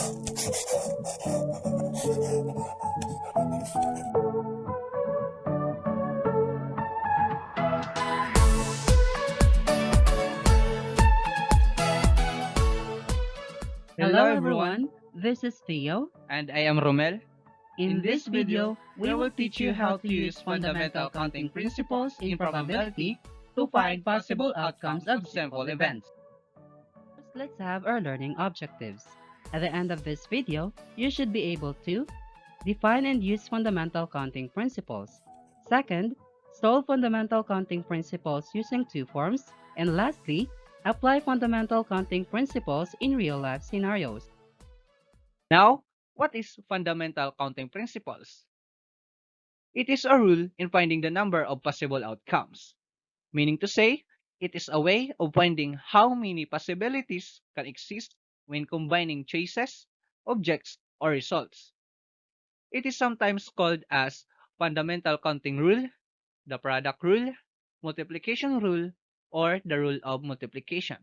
Hello everyone, this is Theo. And I am Romel. In this video, we will teach you how to use fundamental counting principles in probability to find possible outcomes of simple events. First, let's have our learning objectives. At the end of this video, you should be able to define and use fundamental counting principles. Second, solve fundamental counting principles using two forms. And lastly, apply fundamental counting principles in real-life scenarios. Now, what is fundamental counting principles? It is a rule in finding the number of possible outcomes. Meaning to say, it is a way of finding how many possibilities can exist when combining choices, objects, or results. It is sometimes called as fundamental counting rule, the product rule, multiplication rule, or the rule of multiplication.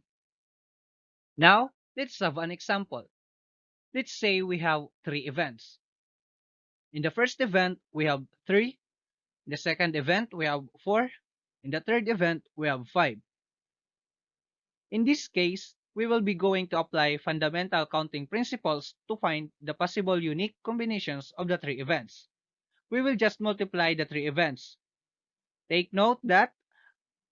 Now, let's have an example. Let's say we have three events. In the first event, we have 3. In the second event, we have 4. In the third event, we have 5. In this case, we will be going to apply fundamental counting principles to find the possible unique combinations of the three events. We will just multiply the three events. Take note that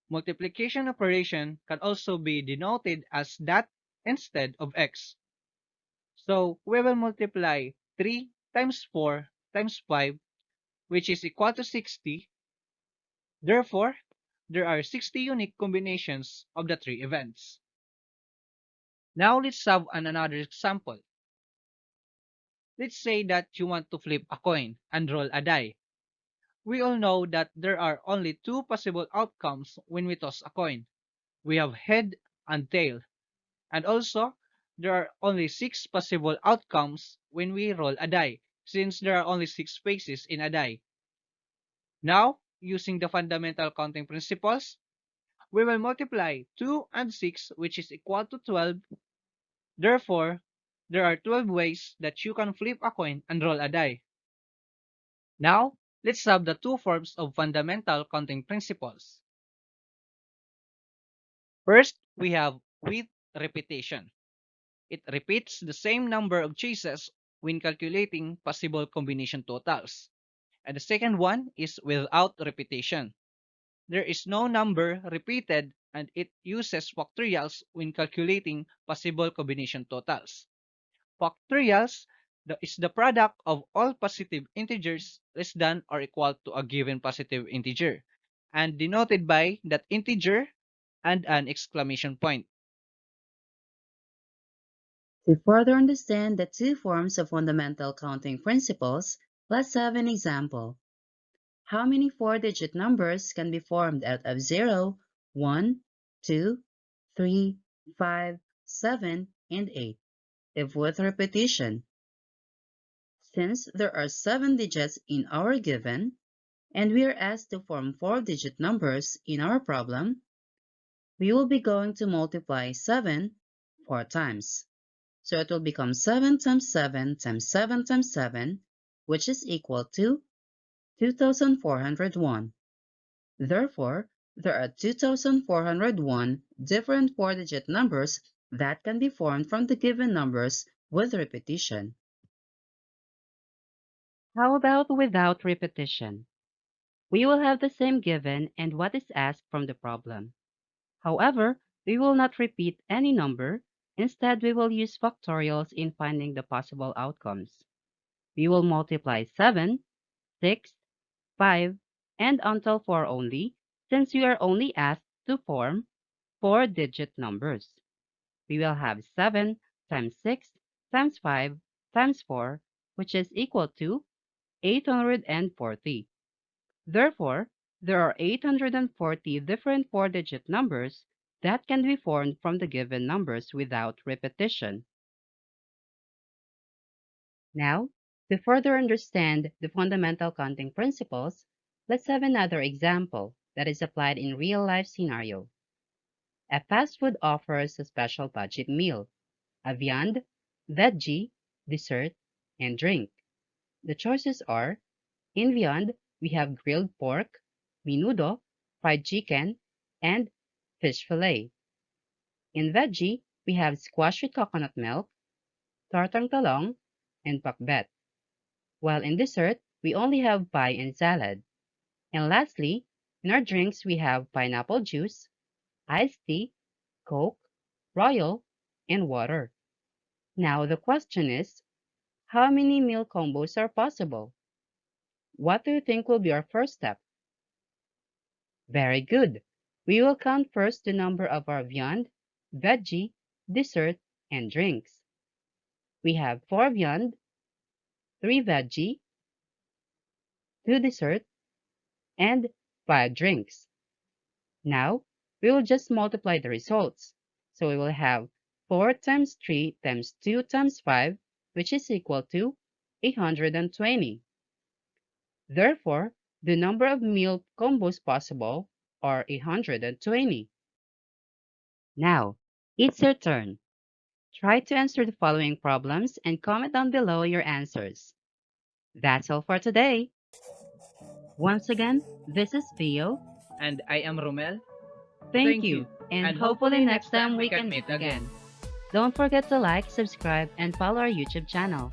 multiplication operation can also be denoted as that instead of x. So we will multiply 3 times 4 times 5, which is equal to 60. Therefore, there are 60 unique combinations of the three events. Now let's have another example. Let's say that you want to flip a coin and roll a die. We all know that there are only two possible outcomes when we toss a coin. We have head and tail. And also, there are only 6 possible outcomes when we roll a die, since there are only 6 faces in a die. Now, using the fundamental counting principles, we will multiply 2 and 6, which is equal to 12. Therefore, there are 12 ways that you can flip a coin and roll a die. Now, let's have the two forms of fundamental counting principles. First, we have with repetition. It repeats the same number of choices when calculating possible combination totals. And the second one is without repetition. There is no number repeated and it uses factorials when calculating possible combination totals. Factorials is the product of all positive integers less than or equal to a given positive integer, and denoted by that integer and an exclamation point. To further understand the two forms of fundamental counting principles, let's have an example. How many 4-digit numbers can be formed out of 0, 1, 2, 3, 5, 7, and 8, if with repetition? Since there are 7 digits in our given, and we are asked to form 4-digit numbers in our problem, we will be going to multiply 7 4 times. So it will become 7 times 7 times 7 times 7, which is equal to 2,401. Therefore, there are 2,401 different 4-digit numbers that can be formed from the given numbers with repetition. How about without repetition? We will have the same given and what is asked from the problem. However, we will not repeat any number. Instead, we will use factorials in finding the possible outcomes. We will multiply 7, 6, 5, and until 4 only, since we are only asked to form 4-digit numbers. We will have 7 times 6 times 5 times 4, which is equal to 840. Therefore, there are 840 different 4-digit numbers that can be formed from the given numbers without repetition. Now, to further understand the fundamental counting principles, let's have another example that is applied in real-life scenario. A fast food offers a special budget meal, a viand, veggie, dessert, and drink. The choices are: in viand, we have grilled pork, menudo, fried chicken, and fish fillet. In veggie, we have squash with coconut milk, tartang talong, and pakbet. While in dessert, we only have pie and salad. And lastly, in our drinks, we have pineapple juice, iced tea, Coke, Royal, and water. Now the question is, how many meal combos are possible? What do you think will be our first step? Very good. We will count first the number of our viand, veggie, dessert, and drinks. We have 4 viand, 3 veggie, 2 dessert, and 5 drinks. Now, we will just multiply the results. So we will have 4 times 3 times 2 times 5, which is equal to 820. Therefore, the number of meal combos possible are 820. Now, it's your turn. Try to answer the following problems and comment down below your answers. That's all for today. Once again, this is Theo. And I am Romel. Thank Thank you, you. and And hopefully hopefully next next time time we we can can meet meet again. again. Don't forget to like, subscribe, and follow our YouTube channel.